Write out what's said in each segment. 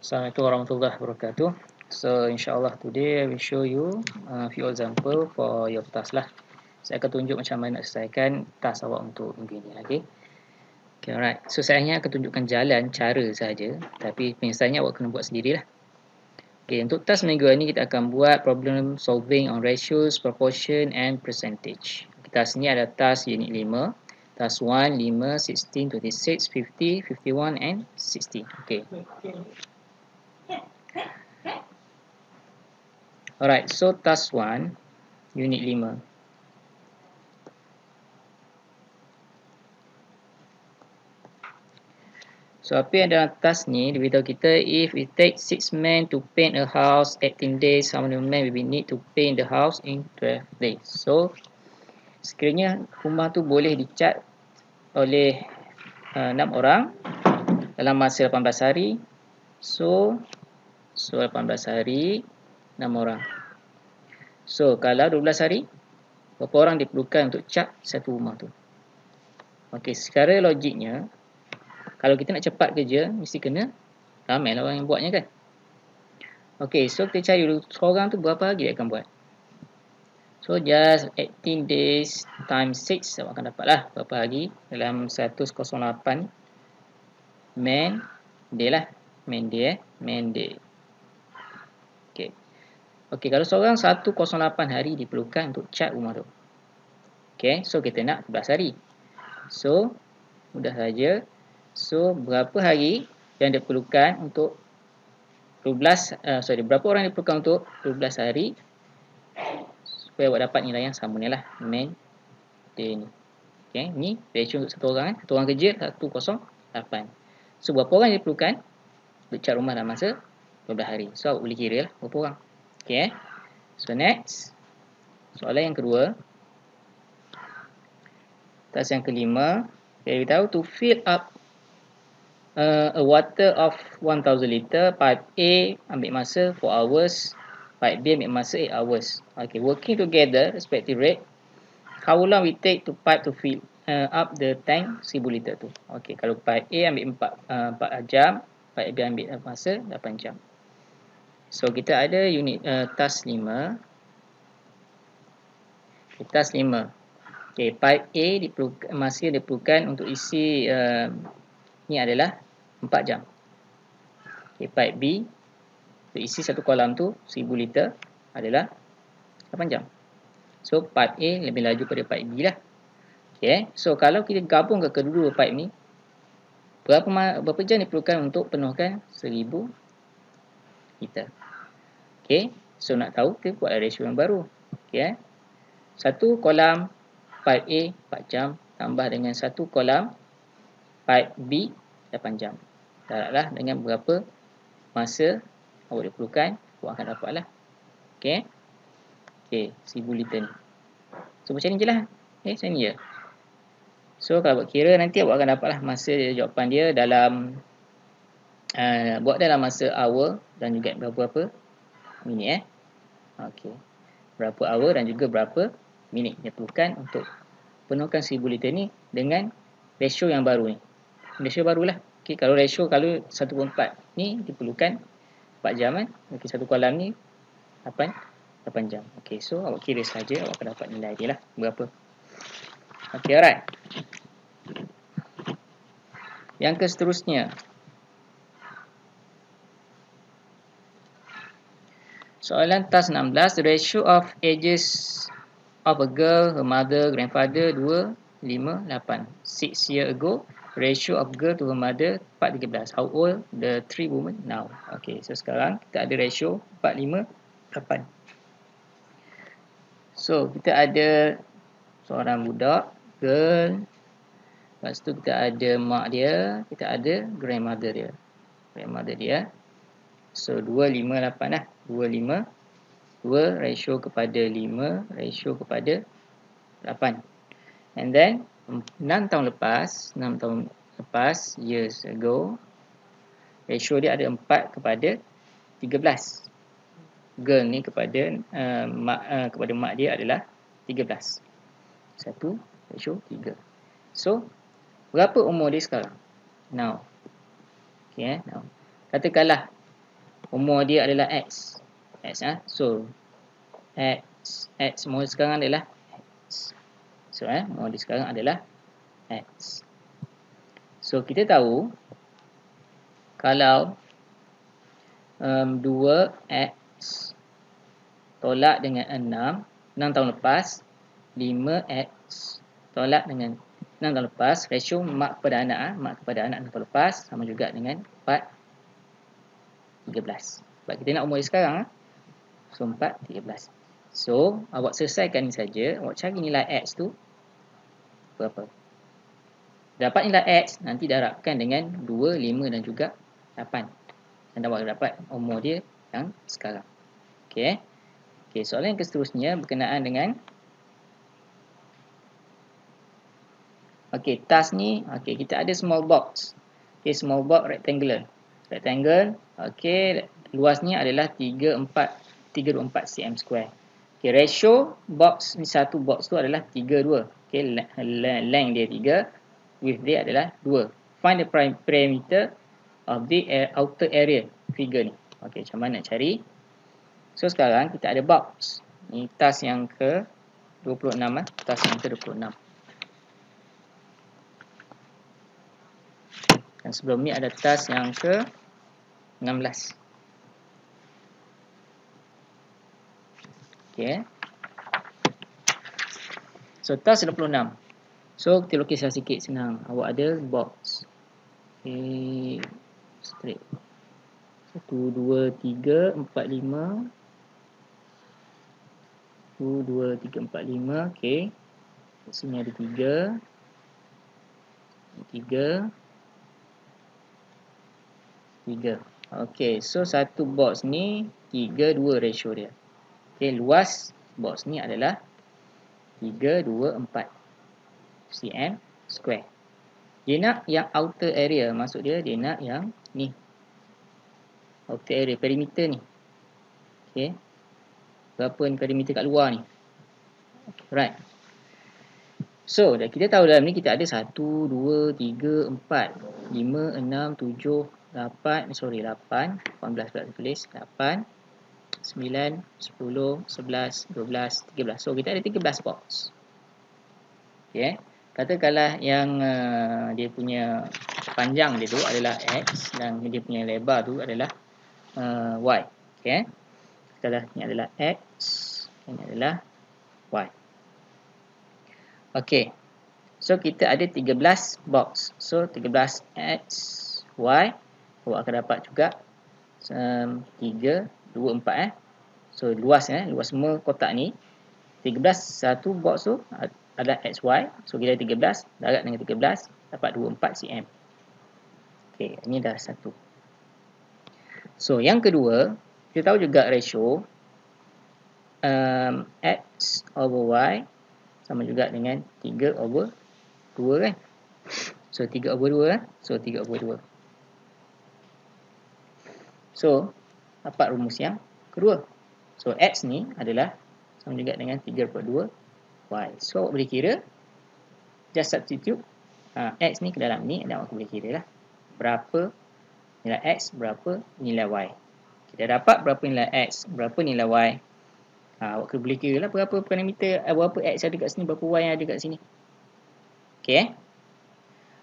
Assalamualaikum warahmatullahi wabarakatuh. So insyaAllah today I will show you a few example for your task lah. Saya akan tunjuk macam mana nak selesaikan task awak untuk minggu ini. Okay, alright. So saya hanya akan tunjukkan jalan, cara saja. Tapi penyelesaiannya awak kena buat sendirilah. Okay, untuk task minggu ini kita akan buat problem solving on ratios, proportion and percentage. Task ni ada task unit 5. Task 1, 5, 16, 26, 50, 51 and 60. Okay. Alright, so task 1, unit 5. So apa yang dalam task ni, dia beritahu kita if it takes 6 men to paint a house 18 days, how many men will we need to paint the house in 12 days. So sekiranya rumah tu boleh dicat oleh 6 orang dalam masa 18 hari. So 18 hari 6 orang. So kalau 12 hari, berapa orang diperlukan untuk cat satu rumah tu? Okey, secara logiknya, kalau kita nak cepat kerja, mesti kena ramai lah orang yang buatnya kan. Okey, so kita cari dulu seorang tu berapa hari dia akan buat. So just 18 days times 6, awak akan dapat lah berapa hari dalam 108 man day lah. Man day man day. Okey. Okey, kalau seorang 108 hari diperlukan untuk cat rumah tu. Okey, so kita nak 11 hari. So, mudah saja. So, berapa hari yang diperlukan untuk 12, berapa orang yang diperlukan untuk 12 hari supaya awak dapat nilai yang sama ni lah. Man day ni. Okey, ni ratio untuk satu orang kan. Satu orang kerja 108. So, berapa orang yang diperlukan untuk cat rumah dalam masa 12 hari. So, awak boleh kira lah berapa orang. Okey. So, next. Soalan yang kedua. Task yang kelima. Dia beritahu to fill up a water of 1000 liter. Pipe A ambil masa 4 hours. Pipe B ambil masa 8 hours. Okay, working together, respective rate. How long we take to pipe to fill up the tank 1000 liter tu. Okay, kalau pipe A ambil 4 jam. Pipe B ambil masa 8 jam. So, kita ada unit task 5. Okay, task 5. Okay, pipe A masa diperlukan untuk isi ni adalah 4 jam. Okay, pipe B untuk isi satu kolam tu 1000 liter adalah 8 jam. So, pipe A lebih laju pada pipe B lah. Okay, so kalau kita gabung ke kedua pipe ni, berapa jam diperlukan untuk penuhkan 1000 liter. Okay, so nak tahu kita buat ratio yang baru. Okay, satu kolam pipe A 4 jam tambah dengan satu kolam pipe B 8 jam. Darablah dengan berapa masa awak diperlukan, awak akan dapat lah. Okay. Okay, 1000 liter ni. So macam ni je lah. Okay, macam ni je. So kalau buat kira nanti awak akan dapat lah masa jawapan dia dalam buat dalam masa hour dan juga berapa minit Okay. Berapa hour dan juga berapa minit dia perlukan untuk penuhkan 1000 liter ni dengan ratio yang baru ni. Ratio barulah. Okay, kalau ratio kalau 1/4 ni diperlukan 4 jam kan. Okay, satu kolam ni 8 jam. Okay, so awak kira saja awak akan dapat nilai dia lah berapa. Okay, alright. Yang seterusnya. Soalan task 16, the ratio of ages of a girl, her mother, grandfather 2, 5, 8. 6 years ago, ratio of girl to her mother 4, 13. How old the 3 women now? Okay, so sekarang kita ada ratio 4, 5, 8. So, kita ada seorang budak, girl. Lepas tu kita ada mak dia, kita ada grandmother dia. So, 2, 5, 8 lah. 2, 5. 2 ratio kepada 5 ratio kepada 8. And then 6 tahun lepas, years ago, ratio dia ada 4 kepada 13. Girl ni kepada mak dia adalah 13. 1 ratio 3. So, berapa umur dia sekarang? Now. Okay, now. Katakanlah Umur dia adalah X. So X umur sekarang adalah X. So umur dia sekarang adalah X. So kita tahu kalau 2X tolak dengan 6 tahun lepas, 5X tolak dengan 6 tahun lepas, ratio mak kepada anak 6 tahun lepas sama juga dengan 4:13. Sebab kita nak umur dia sekarang. So 4:13. So awak selesaikan ni saja, awak cari nilai X tu berapa. Dapat nilai X, nanti darabkan dengan 2, 5 dan juga 8. Dan awak dapat umur dia yang sekarang. Okey. Okey, soalan yang seterusnya berkenaan dengan task ni, kita ada small box. Small box rectangle. Luasnya adalah 324 cm square. Ratio box ni, satu box tu adalah 3:2. Length dia 3, width dia adalah 2. Find the perimeter of the outer area figure ni. Macam mana nak cari? So sekarang kita ada box. Ni task yang ke 26 task yang ke 26. Dan sebelum ni ada task yang ke 16. Okey. So task 26. So kita lukislah sikit, senang. Awak ada box. Okey. Straight. 1, 2, 3, 4, 5. 1, 2, 3, 4, 5. Okey. Sini ada 3. 3. Okey, so satu box ni 3:2 ratio dia. Okey, luas box ni adalah 324 cm square. Dia nak yang outer area, maksud dia nak yang ni. Outer area, perimeter ni. Okey. Berapa ni perimeter kat luar ni? Right. So, kita tahu dalam ni kita ada 1, 2, 3, 4, 5, 6, 7, 8, 18 pula tulis 8, 9, 10, 11, 12, 13. So, kita ada 13 box. Okay. Katakanlah yang dia punya panjang dia tu adalah X dan dia punya lebar tu adalah Y. Okay. Katakanlah ni adalah X, ini adalah Y. Okay. So, kita ada 13 box. So, 13 X, Y. Awak akan dapat juga 3, 2, 4. So, luas semua kotak ni. 13, satu box tu adalah XY. So, kita ada 13. Darab dengan 13. Dapat 24 cm. Okay, ini dah satu. So, yang kedua, kita tahu juga ratio X over Y sama juga dengan 3/2 kan. So, 3/2 kan. So, 3/2. So, dapat rumus yang kedua. So, X ni adalah sama juga dengan 3/2 Y. So, awak boleh kira. Just substitute X ni ke dalam ni dan awak boleh kira lah. Berapa nilai X, berapa nilai Y. Kita dapat berapa nilai X, berapa nilai Y. Awak boleh kira lah berapa parameter, berapa X ada kat sini, berapa Y yang ada kat sini. Okay.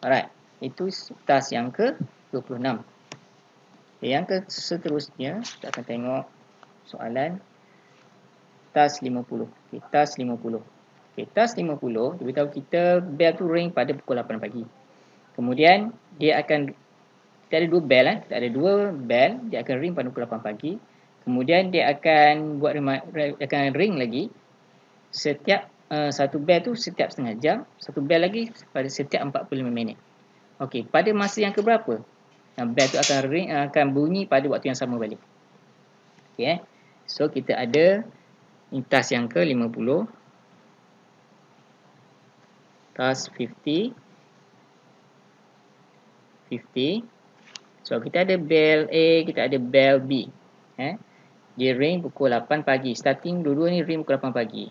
Alright. Itu task yang ke 26. Yang seterusnya, kita akan tengok soalan task 50. Okay, task 50. Okay, task 50, dia beritahu kita bell tu ring pada pukul 8 pagi. Kemudian, kita ada dua bell. Kita ada dua bell, dia akan ring pada pukul 8 pagi. Kemudian, dia akan ring lagi setiap satu bell tu setiap setengah jam. Satu bell lagi pada setiap 45 minit. Okey, pada masa yang keberapa? Bell tu akan bunyi pada waktu yang sama balik. Okay. So, kita ada task yang ke 50. Task 50. So, kita ada bell A, kita ada bell B. Dia ring pukul 8 pagi. Starting dua-dua ni ring pukul 8 pagi.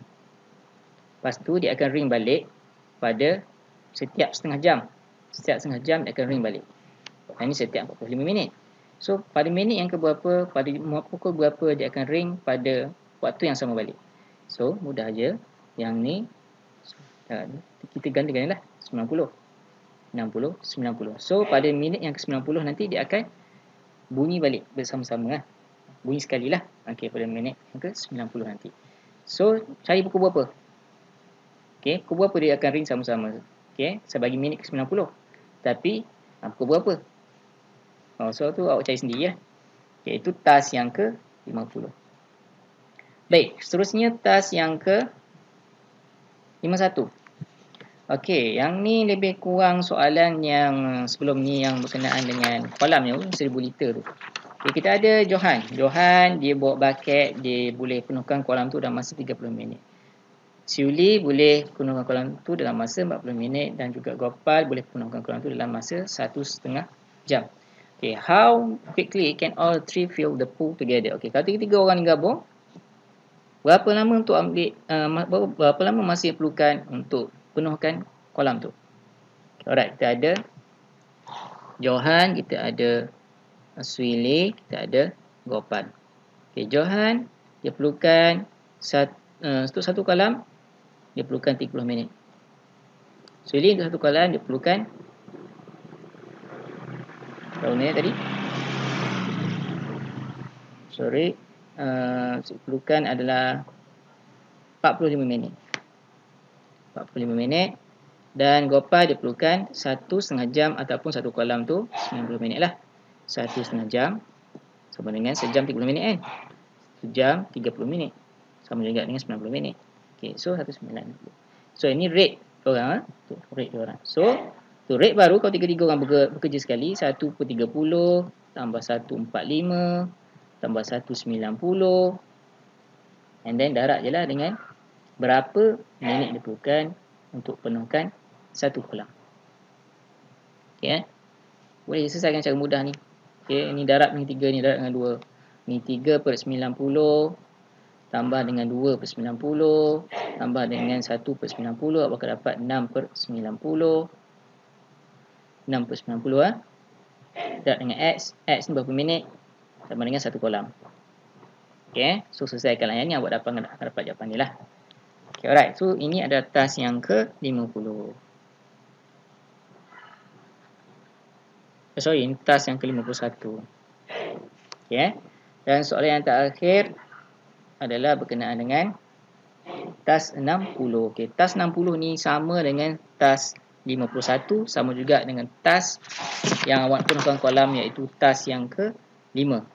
Lepas tu, dia akan ring balik pada setiap setengah jam. Setiap setengah jam, dia akan ring balik. Ini setiap 45 minit. So pada minit yang keberapa, pada pukul berapa dia akan ring pada waktu yang sama balik. So mudah aja. Yang ni kita ganti-ganti lah 90, 60, 90. So pada minit yang ke-90 nanti dia akan bunyi balik bersama-sama lah. Bunyi sekali lah. Okey, pada minit yang ke-90 nanti. So cari pukul berapa? Okey, pukul berapa dia akan ring sama-sama? Okey, saya bagi minit ke-90. Tapi pukul berapa? So tu awak cari sendiri lah. Okay, itu task yang ke-50. Baik, seterusnya task yang ke-51. Okey, yang ni lebih kurang soalan yang sebelum ni yang berkenaan dengan kolam yang 1000 liter tu. Okay, kita ada Johan. Johan dia bawa bucket, dia boleh penuhkan kolam tu dalam masa 30 minit. Siuli boleh penuhkan kolam tu dalam masa 40 minit dan juga Gopal boleh penuhkan kolam tu dalam masa 1,5 jam. Okay, how quickly can all three fill the pool together? Okay, kalau tiga orang ni gabung, berapa lama untuk ambil berapa lama masa yang perlukan untuk penuhkan kolam tu? Okay, alright, kita ada Johan, kita ada Suili, kita ada Gopal. Okay, Johan dia perlukan untuk satu kolam dia perlukan 30 minit. Suili untuk satu kolam dia perlukan berapa minit tadi? Sorry, perlukan adalah 45 minit. 45 minit. Dan Gopal dia perlukan 1,5 jam ataupun satu kolam tu 90 minit lah. 1,5 jam sama dengan sejam 30 minit kan. Sejam 30 minit sama juga dengan 90 minit. Okay, so 190. So ini rate orang. Rate orang. So tu rate baru kalau 3 orang bekerja sekali. 1/30 tambah 1/45 tambah 1/90. And then darab je lah dengan berapa minit diperlukan untuk penuhkan satu kolam. Okay, boleh selesaikan cara mudah ni. Okay, ni darab ni 3, ni darab dengan 2. Ni 3/90 tambah dengan 2/90 tambah dengan 1/90, apakah dapat 6/90. 6/90 ah. Darab dengan X. X ni berapa minit? Sama dengan satu kolam. Okay, so selesaikanlah yang ni, awak akan dapat jawapan ni lah. Okay, alright. So ini adalah task yang ke-50. Sorry, ini task yang ke-51. Okay. Dan soalan yang terakhir adalah berkenaan dengan task 60. Okay, task 60 ni sama dengan task 51, sama juga dengan task yang awak penuhkan kolam, iaitu task yang ke-5.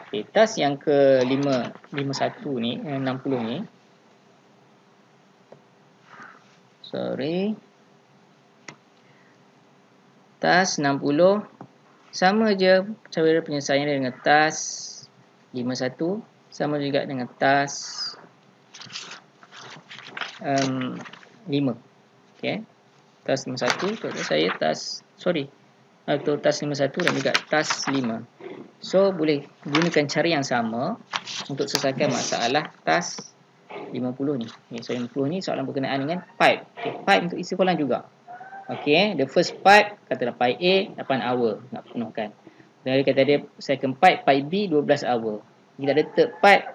Okay, task yang ke-51 ni, 60 ni. Sorry. Task 60 sama je cara penyelesaian dengan task 51, sama juga dengan task 5. Okay. Task 51 untuk saya task atau task 51 dan juga task 5. So boleh gunakan cara yang sama untuk selesaikan masalah task 50 ni. Okay, so 50 ni soalan berkenaan dengan pipe. Okay, pipe untuk isi kolam juga. Okay, the first pipe katalah pipe A 8 hour nak penuhkan. Dan dia kata dia second pipe B 12 hour. Kita ada third pipe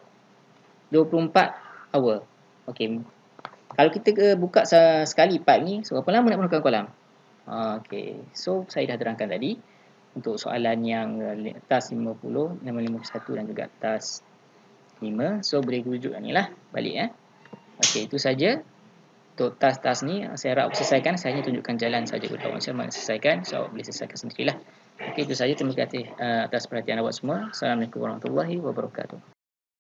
24 hour. Okay, kalau kita buka sekali pipe ni, so berapa lama nak penuhkan kolam? Okay, so saya dah terangkan tadi untuk soalan yang task 50, 51 dan juga task 5. So boleh rujuk ni lah balik. Okay, itu saja untuk task-task ni. Saya harap selesaikan. Saya hanya tunjukkan jalan saja untuk awak macam mana selesaikan. So awak boleh selesaikan sendirilah. Okay, itu saja. Terima kasih atas perhatian awak semua. Assalamualaikum warahmatullahi wabarakatuh.